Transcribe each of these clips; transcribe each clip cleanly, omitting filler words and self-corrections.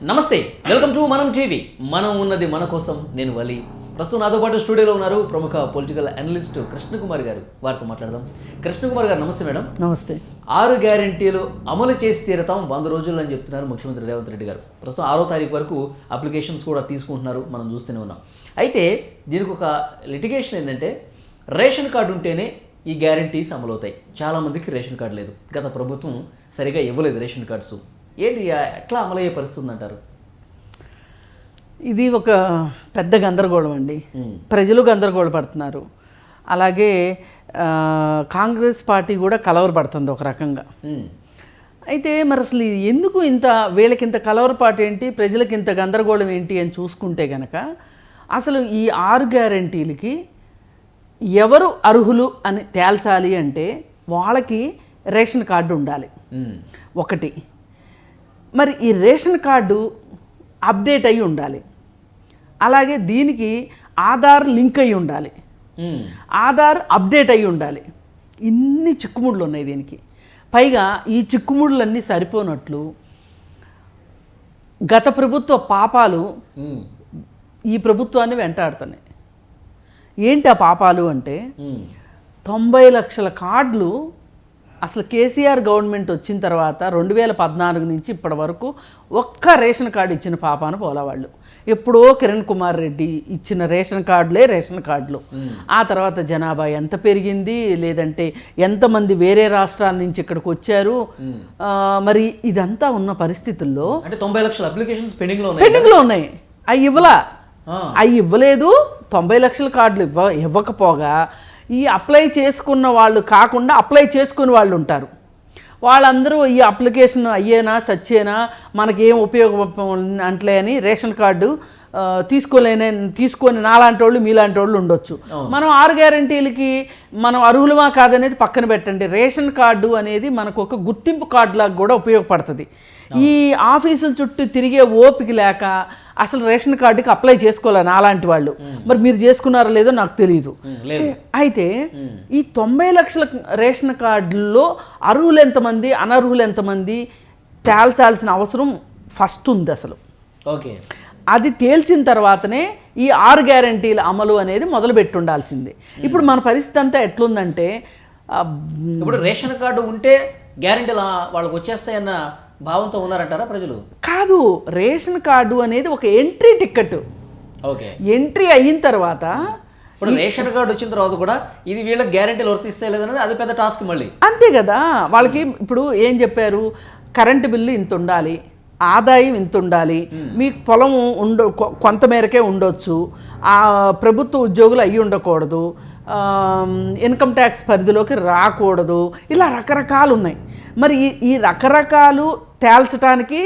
నమస్తే, welcome to మనం TV. మనం ఉన్నది మన కోసం. నేను వలి. ప్రస్తుతం నాతో పాటు స్టూడియోలో ఉన్నారు ప్రముఖ పొలిటికల్ అనలిస్ట్ కృష్ణకుమార్ గారు. వారితో మాట్లాడదాం. కృష్ణకుమార్ గారు నమస్తే. మేడం నమస్తే. 6 గ్యారెంటీలు అమలు చేసి తీరతాం 100 రోజుల్లో అని చెప్తున్నారు ముఖ్యమంత్రి రేవంత్ రెడ్డి గారు. ప్రస్తుతం 6వ తారీఖు వరకు అప్లికేషన్స్ కూడా తీసుకుంటున్నారు, మనం చూస్తూనే ఉన్నాం. అయితే దీనికి ఒక లిటిగేషన్ ఏంటంటే, రేషన్ కార్డు ఉంటేనే ఈ గ్యారెంటీస్ అమలవుతాయి. చాలామందికి రేషన్ కార్డు లేదు. గత ప్రభుత్వం సరిగా ఇవ్వలేదు రేషన్ కార్డ్స్. ఏంటి, ఎట్లా అమలయ్యే పరిస్థితి ఉందంటారు? ఇది ఒక పెద్ద గందరగోళం అండి. ప్రజలు గందరగోళపడుతున్నారు. అలాగే కాంగ్రెస్ పార్టీ కూడా కలవరపడుతుంది ఒక రకంగా. అయితే మరి అసలు ఎందుకు వీళ్ళకి ఇంత కలవరపాటు ఏంటి, ప్రజలకి ఇంత గందరగోళం ఏంటి అని చూసుకుంటే కనుక, అసలు ఈ 6 గ్యారెంటీలకి ఎవరు అర్హులు అని తేల్చాలి అంటే వాళ్ళకి రేషన్ కార్డు ఉండాలి ఒకటి. మరి ఈ రేషన్ కార్డు అప్డేట్ అయ్యి ఉండాలి. అలాగే దీనికి ఆధార్ లింక్ అయ్యి ఉండాలి. ఆధార్ అప్డేట్ అయ్యి ఉండాలి. ఇన్ని చిక్కుముళ్ళు ఉన్నాయి దీనికి. పైగా ఈ చిక్కుముళ్ళన్నీ సరిపోనట్లు గత ప్రభుత్వ పాపాలు ఈ ప్రభుత్వాన్ని వెంటాడుతున్నాయి. ఏంటి ఆ పాపాలు అంటే, 90 లక్షల కార్డులు అసలు కేసీఆర్ గవర్నమెంట్ వచ్చిన తర్వాత 2014 నుంచి ఇప్పటి వరకు ఒక్క రేషన్ కార్డు ఇచ్చిన పాపాన పోలవాళ్ళు. ఎప్పుడో కిరణ్ కుమార్ రెడ్డి ఇచ్చిన రేషన్ కార్డులు. ఆ తర్వాత జనాభా ఎంత పెరిగింది, లేదంటే ఎంతమంది వేరే రాష్ట్రాల నుంచి ఇక్కడికి వచ్చారు. మరి ఇదంతా ఉన్న పరిస్థితుల్లో 90 లక్షల అప్లికేషన్స్ పెండింగ్లో ఉన్నాయి. అవి ఇవ్వలేదు. 90 లక్షల కార్డులు ఇవ్వకపోగా ఈ అప్లై చేసుకున్న వాళ్ళు కాకుండా అప్లై చేసుకునే వాళ్ళు ఉంటారు. వాళ్ళందరూ ఈ అప్లికేషన్ అయ్యేనా చచ్చేనా మనకేం ఉపయోగం అంటలే అని రేషన్ కార్డు తీసుకొని నాలాంటి వాళ్ళు మీలాంటి వాళ్ళు ఉండొచ్చు. మనం 6 గ్యారెంటీలకి మనం అర్హులమా కాదనేది పక్కన పెట్టండి. రేషన్ కార్డు అనేది మనకు ఒక గుర్తింపు కార్డులాగా కూడా ఉపయోగపడుతుంది. ఈ ఆఫీసుల చుట్టూ తిరిగే ఓపిక లేక అసలు రేషన్ కార్డుకి అప్లై చేసుకోవాలి నాలాంటి వాళ్ళు. మరి మీరు చేసుకున్నారో లేదో నాకు తెలియదు. అయితే ఈ 90 లక్షల రేషన్ కార్డుల్లో అర్హులు ఎంతమంది, అనర్హులు ఎంతమంది తేల్చాల్సిన అవసరం ఫస్ట్ ఉంది అసలు. ఓకే, అది తేల్చిన తర్వాతనే ఈ 6 గ్యారెంటీల అమలు అనేది మొదలుపెట్టి ఉండాల్సింది. ఇప్పుడు మన పరిస్థితి అంతా ఎట్లుందంటే, ఇప్పుడు రేషన్ కార్డు ఉంటే గ్యారెంటీలు వాళ్ళకి వచ్చేస్తాయన్న భావంతో ఉన్నారంటారా ప్రజలు? కాదు, రేషన్ కార్డు అనేది ఒక ఎంట్రీ టికెట్. ఓకే, ఎంట్రీ అయిన తర్వాత ఇప్పుడు రేషన్ కార్డు వచ్చిన తర్వాత కూడా ఇది వీళ్ళకి గ్యారెంటీలు వర్తిస్తాయి లేదనేది అది పెద్ద టాస్క్ మళ్ళీ. అంతే కదా. వాళ్ళకి ఇప్పుడు ఏం చెప్పారు, కరెంటు బిల్లు ఇంత ఉండాలి, ఆదాయం ఇంత ఉండాలి, మీకు పొలం కొంతమేరకే ఉండొచ్చు, ప్రభుత్వ ఉద్యోగులు అయ్యి ఉండకూడదు, ఇన్కమ్ ట్యాక్స్ పరిధిలోకి రాకూడదు, ఇలా రకరకాలు ఉన్నాయి. మరి ఈ రకరకాలు తేల్చడానికి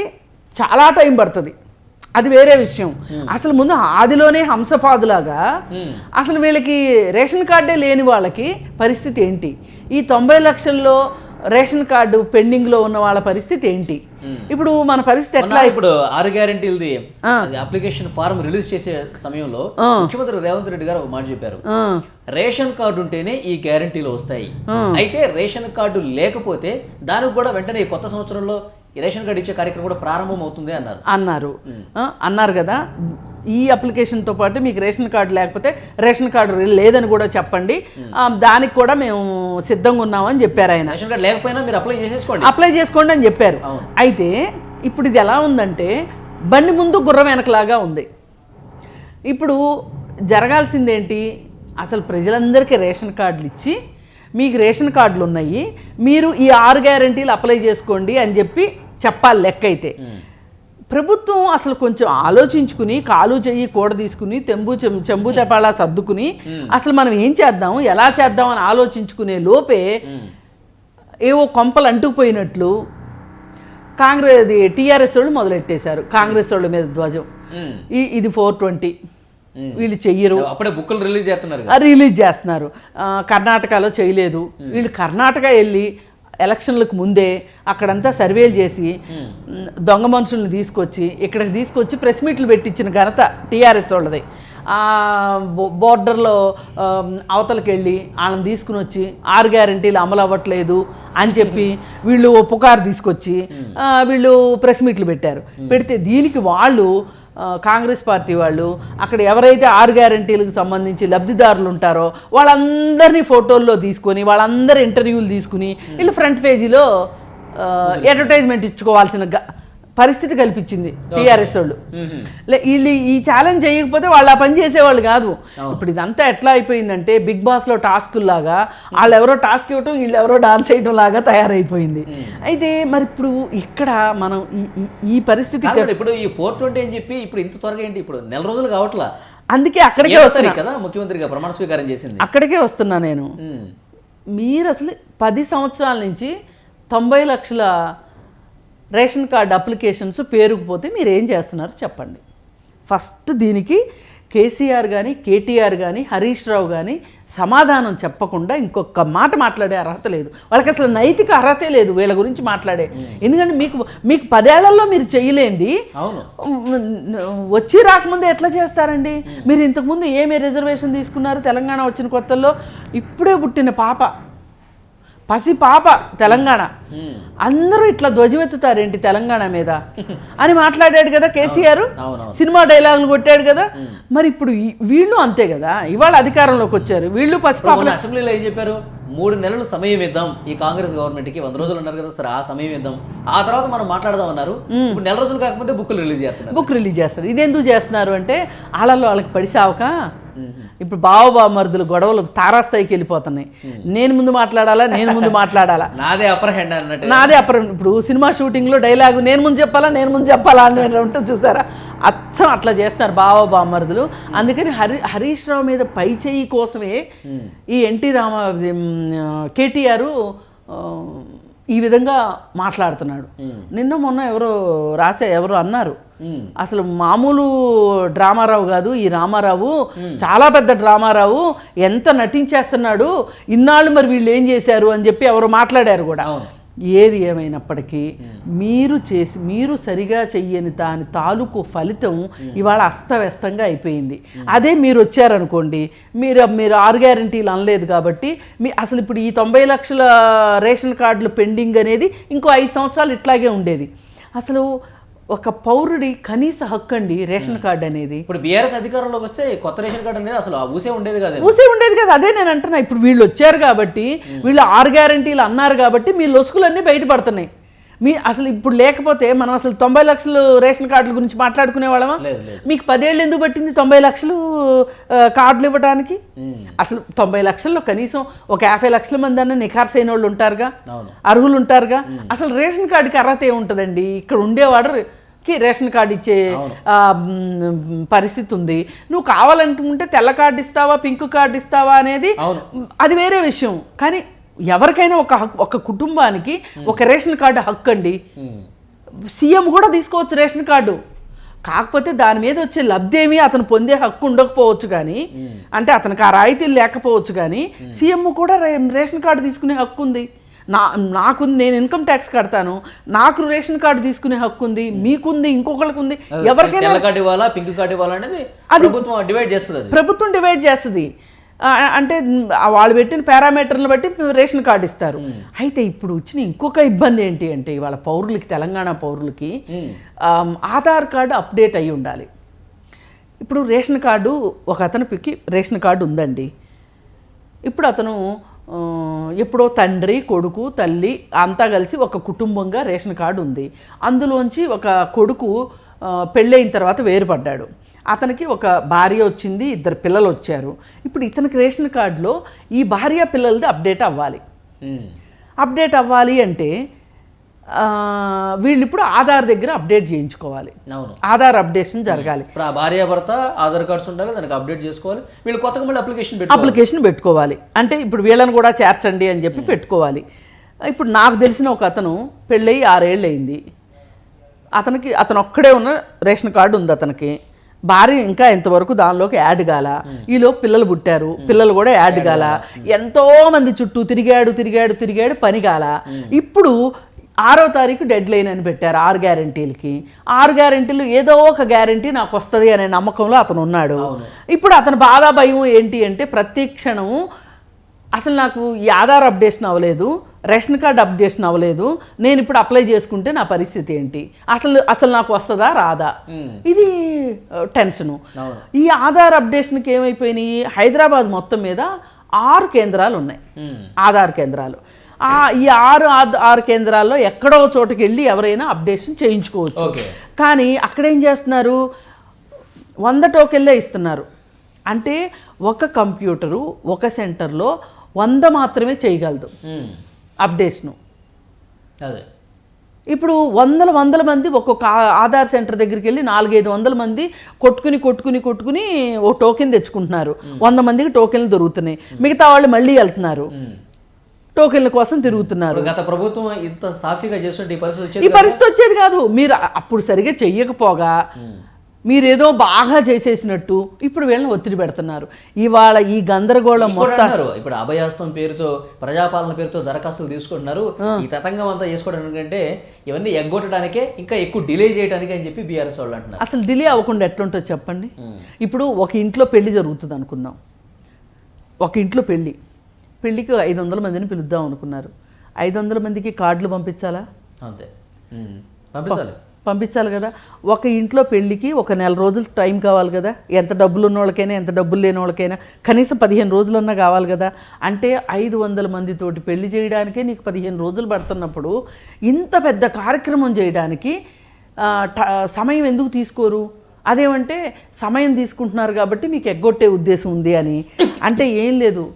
చాలా టైం పడుతుంది. అది వేరే విషయం. అసలు ముందు ఆదిలోనే హంసపాదులాగా అసలు వీళ్ళకి రేషన్ కార్డే లేని వాళ్ళకి పరిస్థితి ఏంటి, ఈ 90 లక్షల్లో రేషన్ కార్డు పెండింగ్లో ఉన్న వాళ్ళ పరిస్థితి ఏంటి, ఇప్పుడు మన పరిస్థితి ఎట్లా? ఇప్పుడు 6 గ్యారెంటీలది అప్లికేషన్ ఫారం రిలీజ్ చేసే సమయంలో ముఖ్యమంత్రి రేవంత్ రెడ్డి గారు ఒక మాట చెప్పారు, రేషన్ కార్డు ఉంటేనే ఈ గ్యారెంటీలు వస్తాయి. అయితే రేషన్ కార్డు లేకపోతే దానికి కూడా వెంటనే కొత్త సంవత్సరంలో రేషన్ కార్డు ఇచ్చే కార్యక్రమం కూడా ప్రారంభం అవుతుంది అన్నారు కదా. ఈ అప్లికేషన్తో పాటు మీకు రేషన్ కార్డు లేకపోతే రేషన్ కార్డు లేదని కూడా చెప్పండి, దానికి కూడా మేము సిద్ధంగా ఉన్నామని చెప్పారు ఆయన. రేషన్ కార్డు లేకపోయినా మీరు అప్లై చేసుకోండి అని చెప్పారు. అయితే ఇప్పుడు ఇది ఎలా ఉందంటే, బండి ముందు గుర్రం వెనకలాగా ఉంది. ఇప్పుడు జరగాల్సిందేంటి, అసలు ప్రజలందరికీ రేషన్ కార్డులు ఇచ్చి మీకు రేషన్ కార్డులు ఉన్నాయి, మీరు ఈ 6 గ్యారెంటీలు అప్లై చేసుకోండి అని చెప్పాలి లెక్క. అయితే ప్రభుత్వం అసలు కొంచెం ఆలోచించుకుని కాలు చెయ్యి కూడ తీసుకుని చెంబు తెపాళా సర్దుకుని అసలు మనం ఏం చేద్దాం, ఎలా చేద్దాం అని ఆలోచించుకునే లోపే ఏవో కొంపలు అంటుకుపోయినట్లు టీఆర్ఎస్ వాళ్ళు మొదలెట్టేశారు. కాంగ్రెస్ వాళ్ళ మీద ధ్వజం, ఇది 420 వీళ్ళు చెయ్యరు, అప్పుడే బుక్కులు రిలీజ్ చేస్తున్నారు. కర్ణాటకలో చేయలేదు, వీళ్ళు కర్ణాటక వెళ్ళి ఎలక్షన్లకు ముందే అక్కడంతా సర్వేలు చేసి దొంగ మనుషుల్ని ఇక్కడికి తీసుకొచ్చి ప్రెస్ మీట్లు పెట్టించిన ఘనత టీఆర్ఎస్ వాళ్ళది. బోర్డర్లో అవతలకి వెళ్ళి వాళ్ళని తీసుకుని వచ్చి 6 గ్యారెంటీలు అమలు అవ్వట్లేదు అని చెప్పి వీళ్ళు పుకారు తీసుకొచ్చి వీళ్ళు ప్రెస్ మీట్లు పెట్టారు. పెడితే దీనికి వాళ్ళు కాంగ్రెస్ పార్టీ వాళ్ళు అక్కడ ఎవరైతే 6 గ్యారెంటీలకు సంబంధించి లబ్ధిదారులు ఉంటారో వాళ్ళందరినీ ఫోటోల్లో తీసుకొని వాళ్ళందరి ఇంటర్వ్యూలు తీసుకుని వీళ్ళు ఫ్రంట్ పేజీలో అడ్వర్టైజ్మెంట్ ఇచ్చుకోవాల్సిన పరిస్థితి కల్పించింది టీఆర్ఎస్ వాళ్ళు. వీళ్ళు ఈ ఛాలెంజ్ చేయకపోతే వాళ్ళు ఆ పని చేసేవాళ్ళు కాదు. ఇప్పుడు ఇదంతా ఎట్లా అయిపోయిందంటే బిగ్ బాస్లో టాస్కుల్లాగా వాళ్ళు ఎవరో టాస్క్ ఇవ్వటం వీళ్ళు ఎవరో డాన్స్ చేయటం లాగా తయారైపోయింది. అయితే మరి ఇప్పుడు ఇక్కడ మనం ఈ పరిస్థితి ఇప్పుడు ఈ 420 అని చెప్పి ఇప్పుడు ఇంత త్వరగా ఏంటి, ఇప్పుడు నెల రోజులు కావట్లా, అందుకే అక్కడికే వస్తున్నా కదా ముఖ్యమంత్రిగా ప్రమాణ స్వీకారం చేసింది. అక్కడికే వస్తున్నా నేను. మీరు అసలు 10 సంవత్సరాల నుంచి 90 లక్షల రేషన్ కార్డు అప్లికేషన్స్ పేరుకుపోతే మీరు ఏం చేస్తున్నారు చెప్పండి. ఫస్ట్ దీనికి కేసీఆర్ కానీ కేటీఆర్ కానీ హరీష్ రావు కానీ సమాధానం చెప్పకుండా ఇంకొక మాట మాట్లాడే అర్హత లేదు. వాళ్ళకి అసలు నైతిక అర్హతే లేదు వీళ్ళ గురించి మాట్లాడే. ఎందుకంటే మీకు 10 ఏళ్లలో మీరు చేయలేంది వచ్చి రాకముందే ఎట్లా చేస్తారండి? మీరు ఇంతకుముందు ఏమి రిజర్వేషన్ తీసుకున్నారు తెలంగాణ వచ్చిన కొత్తల్లో? ఇప్పుడే పుట్టిన పసి పాప తెలంగాణ, అందరూ ఇట్లా ధ్వజమెత్తుతారేంటి తెలంగాణ మీద అని మాట్లాడాడు కదా కేసీఆర్. సినిమా డైలాగులు కొట్టాడు కదా. మరి ఇప్పుడు వీళ్ళు అంతే కదా, ఇవాళ అధికారంలోకి వచ్చారు వీళ్ళు పసిపాపలు. అసెంబ్లీలో ఏం చెప్పారు? 3 నెలలు సమయం ఇద్దాం ఈ కాంగ్రెస్ గవర్నమెంట్కి, 100 రోజులు ఉన్నారు కదా సార్, ఆ సమయం ఇద్దాం, ఆ తర్వాత మనం మాట్లాడదాం అన్నారు. ఇప్పుడు నెల రోజులు కాకపోతే బుక్ రిలీజ్ చేస్తారు. ఇదెందుకు చేస్తున్నారు అంటే వాళ్ళకి పడిసావక ఇప్పుడు బావబామరుదులు గొడవలు తారాస్థాయికి వెళ్ళిపోతున్నాయి. నేను ముందు మాట్లాడాలా నాదే అప్పర్ హ్యాండ్ అన్నట్టు. ఇప్పుడు సినిమా షూటింగ్లో డైలాగు నేను ముందు చెప్పాలా అని ఉంటుంది చూసారా, అచ్చం అట్లా చేస్తున్నారు బావబామరుదులు. అందుకని హరీష్ రావు మీద పై చేయి కోసమే ఈ కేటీఆర్ ఈ విధంగా మాట్లాడుతున్నాడు. నిన్న మొన్న ఎవరో అన్నారు, అసలు మామూలు డ్రామారావు కాదు ఈ రామారావు, చాలా పెద్ద డ్రామారావు, ఎంత నటించేస్తున్నాడు, ఇన్నాళ్ళు మరి వీళ్ళు ఏం చేశారు అని చెప్పి ఎవరో మాట్లాడారు కూడా. ఏది ఏమైనప్పటికీ మీరు సరిగా చెయ్యని దాని తాలూకు ఫలితం ఇవాళ అస్తవ్యస్తంగా అయిపోయింది. అదే మీరు వచ్చారనుకోండి, మీరు 6 గ్యారెంటీలు అనలేదు కాబట్టి అసలు ఇప్పుడు ఈ 90 లక్షల రేషన్ కార్డులు పెండింగ్ అనేది ఇంకో 5 సంవత్సరాలు ఇట్లాగే ఉండేది. అసలు ఒక పౌరుడి కనీస హక్కు అండి రేషన్ కార్డు అనేది. ఇప్పుడు బీఆర్ఎస్ అధికారంలోకి వస్తే కొత్త రేషన్ కార్డు అనేది అసలు ఊసే ఉండేది కదా. అదే నేను అంటున్నా, ఇప్పుడు వీళ్ళు వచ్చారు కాబట్టి, వీళ్ళు 6 గ్యారెంటీలు అన్నారు కాబట్టి మీ లొసుకులన్నీ బయటపడుతున్నాయి. అసలు ఇప్పుడు లేకపోతే మనం అసలు 90 లక్షలు రేషన్ కార్డుల గురించి మాట్లాడుకునే వాళ్ళమా? మీకు 10 ఏళ్ళు ఎందుకు పట్టింది 90 లక్షలు కార్డులు ఇవ్వడానికి? అసలు 90 లక్షల్లో కనీసం ఒక 50 లక్షల మంది అన్న నిఖార్సైన వాళ్ళు ఉంటారుగా, అర్హులు ఉంటారుగా. అసలు రేషన్ కార్డుకి అర్హత ఏముంటుందండి? ఇక్కడ ఉండేవాడుకి రేషన్ కార్డు ఇచ్చే పరిస్థితి ఉంది. నువ్వు కావాలనుకుంటే తెల్ల కార్డు ఇస్తావా పింక్ కార్డు ఇస్తావా అనేది అది వేరే విషయం. కానీ ఎవరికైనా ఒక కుటుంబానికి ఒక రేషన్ కార్డు హక్కు అండి. సీఎం కూడా తీసుకోవచ్చు రేషన్ కార్డు. కాకపోతే దాని మీద వచ్చే లబ్ధి ఏమీ అతను పొందే హక్కు ఉండకపోవచ్చు, కానీ అంటే అతనికి ఆ రాయితీలు లేకపోవచ్చు, కానీ సీఎం కూడా రేషన్ కార్డు తీసుకునే హక్కు ఉంది. నాకుంది, నేను ఇన్కమ్ ట్యాక్స్ కడతాను, నాకు రేషన్ కార్డు తీసుకునే హక్కు ఉంది, మీకుంది, ఇంకొకరికి ఉంది. ఎవరికైనా ప్రభుత్వం డివైడ్ చేస్తుంది. అంటే వాళ్ళు పెట్టిన పారామీటర్లు బట్టి రేషన్ కార్డు ఇస్తారు. అయితే ఇప్పుడు వచ్చిన ఇంకొక ఇబ్బంది ఏంటి అంటే ఇవాళ పౌరులకి, తెలంగాణ పౌరులకి ఆధార్ కార్డు అప్డేట్ అయి ఉండాలి. ఇప్పుడు రేషన్ కార్డు ఒక అతనికి రేషన్ కార్డు ఉందండి. ఇప్పుడు అతను ఎప్పుడో తండ్రి, కొడుకు, తల్లి అంతా కలిసి ఒక కుటుంబంగా రేషన్ కార్డు ఉంది. అందులోంచి ఒక కొడుకు పెళ్ళైన తర్వాత వేరుపడ్డాడు. అతనికి ఒక భార్య వచ్చింది, 2 పిల్లలు వచ్చారు. ఇప్పుడు ఇతనికి రేషన్ కార్డులో ఈ భార్య పిల్లలది అప్డేట్ అవ్వాలి అంటే వీళ్ళు ఇప్పుడు ఆధార్ దగ్గర అప్డేట్ చేయించుకోవాలి. ఆధార్ అప్డేషన్ జరగాలి. ఇప్పుడు ఆ భార్య భర్త ఆధార్ కార్డ్స్ ఉండాలి, దానికి అప్డేట్ చేసుకోవాలి. వీళ్ళు కొత్తగా మళ్ళీ అప్లికేషన్ పెట్టుకోవాలి. అంటే ఇప్పుడు వీళ్ళని కూడా చేర్చండి అని చెప్పి పెట్టుకోవాలి. ఇప్పుడు నాకు తెలిసిన ఒక అతను పెళ్ళయి 6 ఏళ్ళు అయింది. అతను ఒక్కడే ఉన్న రేషన్ కార్డు ఉంది. అతనికి భార్య ఇంకా ఎంతవరకు దానిలోకి యాడ్ కాల. ఈలో పిల్లలు పుట్టారు, పిల్లలు కూడా యాడ్ కాల. ఎంతో మంది చుట్టూ తిరిగాడు పని కాల. ఇప్పుడు 6వ తారీఖు డెడ్ లైన్ అని పెట్టారు 6 గ్యారంటీలకి. 6 గ్యారంటీలు ఏదో ఒక గ్యారంటీ నాకు వస్తుంది అనే నమ్మకంలో అతను ఉన్నాడు. ఇప్పుడు అతని బాధ భయం ఏంటి అంటే ప్రతి క్షణము అసలు నాకు ఈ ఆధార్ అప్డేషన్ అవ్వలేదు, రేషన్ కార్డ్ అప్డేషన్ అవ్వలేదు, నేను ఇప్పుడు అప్లై చేసుకుంటే నా పరిస్థితి ఏంటి, అసలు నాకు వస్తుందా రాదా, ఇది టెన్షను. ఈ ఆధార్ అప్డేషన్కి ఏమైపోయినాయి, హైదరాబాద్ మొత్తం మీద 6 కేంద్రాలు ఉన్నాయి, ఆధార్ కేంద్రాలు. ఈ 6 కేంద్రాల్లో ఎక్కడో చోటుకి వెళ్ళి ఎవరైనా అప్డేషన్ చేయించుకోవచ్చు. కానీ అక్కడేం చేస్తున్నారు, 100 టోకెన్లే ఇస్తున్నారు. అంటే ఒక కంప్యూటరు ఒక సెంటర్లో 100 మాత్రమే చేయగలదు అప్డేషను. అదే ఇప్పుడు వందల మంది ఒక్కొక్క ఆధార్ సెంటర్ దగ్గరికి వెళ్ళి 400-500 మంది కొట్టుకుని ఓ టోకెన్ తెచ్చుకుంటున్నారు. 100 మందికి టోకెన్లు దొరుకుతున్నాయి, మిగతా వాళ్ళు మళ్ళీ వెళ్తున్నారు టోకెన్ల కోసం తిరుగుతున్నారు. గత ప్రభుత్వం ఇంత సాఫీగా చేస్తుంటే ఈ పరిస్థితి వచ్చేది కాదు. మీరు అప్పుడు సరిగ్గా చెయ్యకపోగా మీరేదో బాగా చేసేసినట్టు ఇప్పుడు వీళ్ళని ఒత్తిడి పెడుతున్నారు. ఇవాళ ఈ గందరగోళం మొత్తం ఇప్పుడు అభయాస్తం పేరుతో ప్రజాపాలన పేరుతో దరఖాస్తులు తీసుకుంటున్నారు. ఈ తతంగం అంతా చేసుకోవడం కంటే ఇవన్నీ ఎగ్గొట్టడానికే ఇంకా ఎక్కువ డిలే చేయడానికి అని చెప్పి బీఆర్ఎస్ వాళ్ళు అంటున్నారు. అసలు డిలే అవ్వకుండా ఎట్లుంటుంది చెప్పండి. ఇప్పుడు ఒక ఇంట్లో పెళ్లి జరుగుతుంది అనుకుందాం. ఒక ఇంట్లో పెళ్ళికి 500 మందిని పిలుద్దాం అనుకున్నారు. 500 మందికి కార్డులు పంపించాలా? అంతే, పంపించాలి కదా. ఒక ఇంట్లో పెళ్ళికి ఒక నెల రోజులు టైం కావాలి కదా. ఎంత డబ్బులు ఉన్న వాళ్ళకైనా ఎంత డబ్బులు లేని వాళ్ళకైనా కనీసం 15 రోజులన్నా కావాలి కదా. అంటే 500 మందితోటి పెళ్లి చేయడానికే నీకు 15 రోజులు పడుతున్నప్పుడు ఇంత పెద్ద కార్యక్రమం చేయడానికి సమయం ఎందుకు తీసుకోరు? అదేమంటే సమయం తీసుకుంటున్నారు కాబట్టి మీకు ఎగ్గొట్టే ఉద్దేశం ఉంది అని అంటే ఏం లేదు.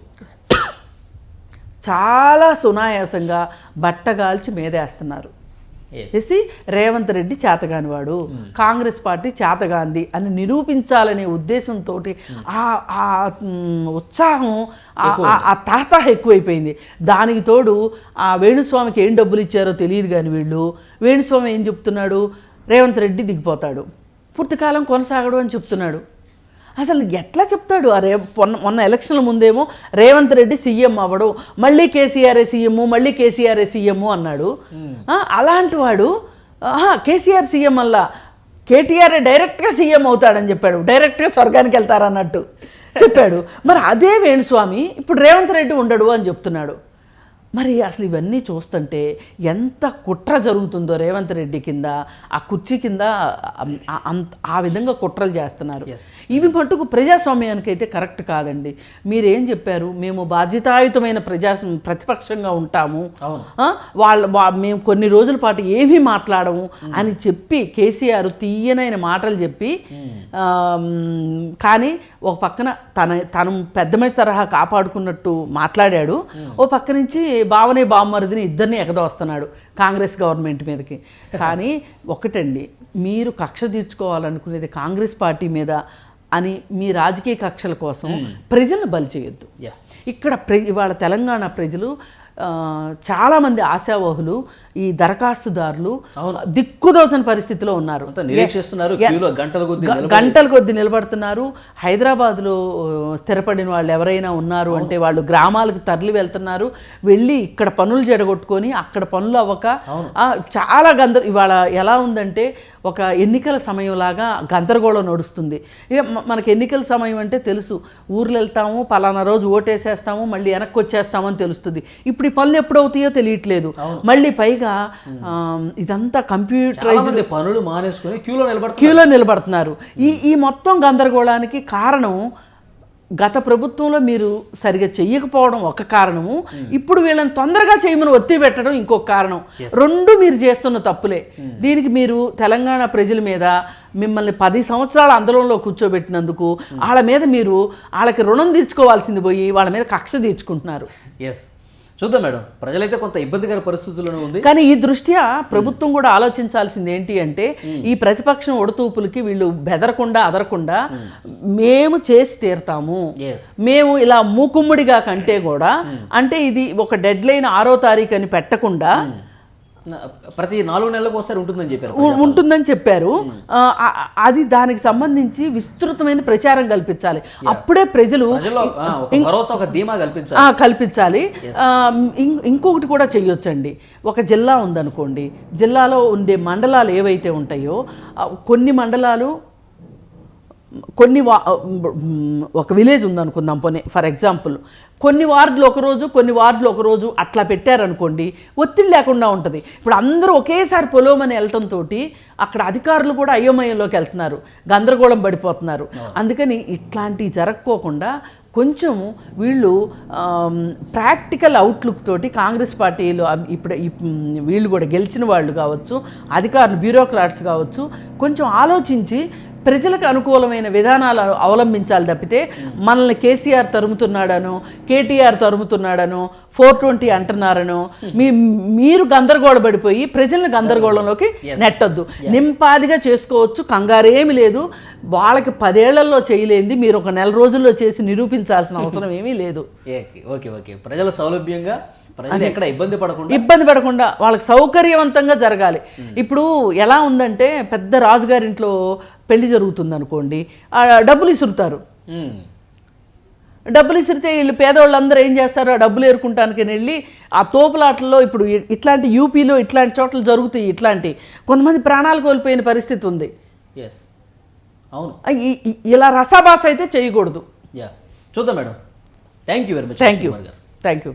చాలా సునాయాసంగా బట్టగాల్చి మీదేస్తున్నారు. వేసి రేవంత్ రెడ్డి చేతగానివాడు, కాంగ్రెస్ పార్టీ చేతగాంది అని నిరూపించాలనే ఉద్దేశంతో ఆ ఉత్సాహం ఆ తాత ఎక్కువైపోయింది. దానికి తోడు ఆ వేణుస్వామికి ఏం డబ్బులు ఇచ్చారో తెలియదు కానీ వీళ్ళు వేణుస్వామి ఏం చెప్తున్నాడు, రేవంత్ రెడ్డి దిగిపోతాడు, పూర్తికాలం కొనసాగడు అని చెప్తున్నాడు. అసలు ఎట్లా చెప్తాడు? మొన్న ఎలక్షన్ల ముందేమో రేవంత్ రెడ్డి సీఎం అవ్వడు, మళ్ళీ కేసీఆర్ఏ సీఎం అన్నాడు. అలాంటి వాడు కేసీఆర్ సీఎం అల్లా కేటీఆర్ డైరెక్ట్గా సీఎం అవుతాడని చెప్పాడు, డైరెక్ట్గా స్వర్గానికి వెళ్తారన్నట్టు చెప్పాడు. మరి అదే వేణుస్వామి ఇప్పుడు రేవంత్ రెడ్డి ఉండడు అని చెప్తున్నాడు. మరి అసలు ఇవన్నీ చూస్తుంటే ఎంత కుట్ర జరుగుతుందో రేవంత్ రెడ్డి కింద, ఆ కుర్చీ కింద ఆ విధంగా కుట్రలు చేస్తున్నారు. ఇవి మటుకు ప్రజాస్వామ్యానికి అయితే కరెక్ట్ కాదండి. మీరేం చెప్పారు, మేము బాధ్యతాయుతమైన ప్రతిపక్షంగా ఉంటాము, మేము కొన్ని రోజుల పాటు ఏమీ మాట్లాడము అని చెప్పి కేసీఆర్ తీయనైన మాటలు చెప్పి, కానీ ఒక పక్కన తను పెద్ద మనిషి తరహా కాపాడుకున్నట్టు మాట్లాడాడు, ఓ పక్క నుంచి బావనే బామ్మరిదిని ఇద్దరిని ఎగదోస్తున్నాడు కాంగ్రెస్ గవర్నమెంట్ మీదకి. కానీ ఒకటండి, మీరు కక్ష తీర్చుకోవాలనుకునేది కాంగ్రెస్ పార్టీ మీద అని మీ రాజకీయ కక్షల కోసం ప్రజలను బలి చేయొద్దు. ఇక్కడ ఇవాళ తెలంగాణ ప్రజలు చాలామంది ఆశావహులు, ఈ దరఖాస్తుదారులు దిక్కుదోచని పరిస్థితిలో ఉన్నారు. గంటల కొద్ది నిలబడుతున్నారు. హైదరాబాద్లో స్థిరపడిన వాళ్ళు ఎవరైనా ఉన్నారు అంటే వాళ్ళు గ్రామాలకు తరలి వెళ్తున్నారు, వెళ్ళి ఇక్కడ పనులు జడగొట్టుకొని అక్కడ పనులు అవ్వక చాలా ఇవాళ ఎలా ఉందంటే ఒక ఎన్నికల సమయంలాగా గందరగోళం నడుస్తుంది. ఇక మనకి ఎన్నికల సమయం అంటే తెలుసు, ఊర్లు వెళ్తాము, పలానా రోజు ఓటేసేస్తాము, మళ్ళీ వెనక్కి వచ్చేస్తామని తెలుస్తుంది. ఇప్పుడు ఈ పనులు ఎప్పుడవుతాయో తెలియట్లేదు. మళ్ళీ పైగా ఇదంతా కంప్యూటరైజ్డ్, పనులు మానేసుకొని క్యూలో నిలబడుతున్నారు. ఈ మొత్తం గందరగోళానికి కారణం గత ప్రభుత్వంలో మీరు సరిగా చెయ్యకపోవడం ఒక కారణము, ఇప్పుడు వీళ్ళని తొందరగా చేయమని ఒత్తిడి పెట్టడం ఇంకొక కారణం. రెండు మీరు చేస్తున్న తప్పులే. దీనికి మీరు తెలంగాణ ప్రజల మీద మిమ్మల్ని 10 సంవత్సరాల ఆందోళనలో కూర్చోబెట్టినందుకు వాళ్ళకి రుణం తీర్చుకోవాల్సింది పోయి వాళ్ళ మీద కక్ష తీర్చుకుంటున్నారు. చూద్దాం మేడం, ప్రజలైతే కొంత ఇబ్బందికర పరిస్థితుల్లోనే ఉంది. కానీ ఈ దృష్ట్యా ప్రభుత్వం కూడా ఆలోచించాల్సింది ఏంటి అంటే, ఈ ప్రతిపక్షం ఒడతూపులకి వీళ్ళు బెదరకుండా అదరకుండా మేము చేసి తీరుతాము, మేము ఇలా మూకుమ్ముడిగా కంటే కూడా, అంటే ఇది ఒక డెడ్ లైన్ 6వ తారీఖు అని పెట్టకుండా ప్రతి 4 నెలలకు ఒకసారి ఉంటుందని చెప్పారు. ఉంటుందని చెప్పారు. అది దానికి సంబంధించి విస్తృతమైన ప్రచారం కల్పించాలి. అప్పుడే ప్రజలు భరోసా, ఒక ధీమా కల్పించాలి. ఇంకొకటి కూడా చెయ్యొచ్చండి. ఒక జిల్లా ఉందనుకోండి, జిల్లాలో ఉండే మండలాలు ఏవైతే ఉంటాయో కొన్ని మండలాలు ఒక విలేజ్ ఉందనుకుందాం పోనీ ఫర్ ఎగ్జాంపుల్, కొన్ని వార్డులు ఒకరోజు కొన్ని వార్డులు ఒకరోజు అట్లా పెట్టారనుకోండి, ఒత్తిడి లేకుండా ఉంటుంది. ఇప్పుడు అందరూ ఒకేసారి పొలోమని వెళ్ళటంతో అక్కడ అధికారులు కూడా అయోమయంలోకి వెళ్తున్నారు, గందరగోళం పడిపోతున్నారు. అందుకని ఇట్లాంటివి జరగకోకుండా కొంచెం వీళ్ళు ప్రాక్టికల్ అవుట్లుక్ తోటి కాంగ్రెస్ పార్టీలు ఇప్పుడు వీళ్ళు కూడా గెలిచిన వాళ్ళు కావచ్చు, అధికారులు బ్యూరోక్రాట్స్ కావచ్చు, కొంచెం ఆలోచించి ప్రజలకు అనుకూలమైన విధానాలు అవలంబించాలి తప్పితే మనల్ని కేసీఆర్ తరుముతున్నాడనో, కేటీఆర్ తరుముతున్నాడనో, 420 అంటున్నారనో మీరు గందరగోళపడిపోయి ప్రజలను గందరగోళంలోకి నెట్టొద్దు. నింపాదిగా చేసుకోవచ్చు, కంగారేమి లేదు. వాళ్ళకి 10 ఏళ్లలో చేయలేంది మీరు ఒక నెల రోజుల్లో చేసి నిరూపించాల్సిన అవసరం ఏమీ లేదు. ఓకే ప్రజల సౌలభ్యంగా, ఎక్కడ ఇబ్బంది పడకుండా వాళ్ళకి సౌకర్యవంతంగా జరగాలి. ఇప్పుడు ఎలా ఉందంటే, పెద్ద రాజుగారింట్లో పెళ్లి జరుగుతుంది అనుకోండి, డబ్బులు ఇసురుతారు. డబ్బులు ఇసిరితే వీళ్ళు పేదవాళ్ళందరూ ఏం చేస్తారు, ఆ డబ్బులు ఏరుకుంటానికి వెళ్ళి ఆ తోపులాటల్లో ఇప్పుడు ఇట్లాంటి యూపీలో ఇట్లాంటి చోట్ల జరుగుతాయి. ఇట్లాంటి కొంతమంది ప్రాణాలు కోల్పోయిన పరిస్థితి ఉంది. అవును, ఇలా రసాభాస అయితే చేయకూడదు. చూద్దాం madam. Thank you very much. Thank you.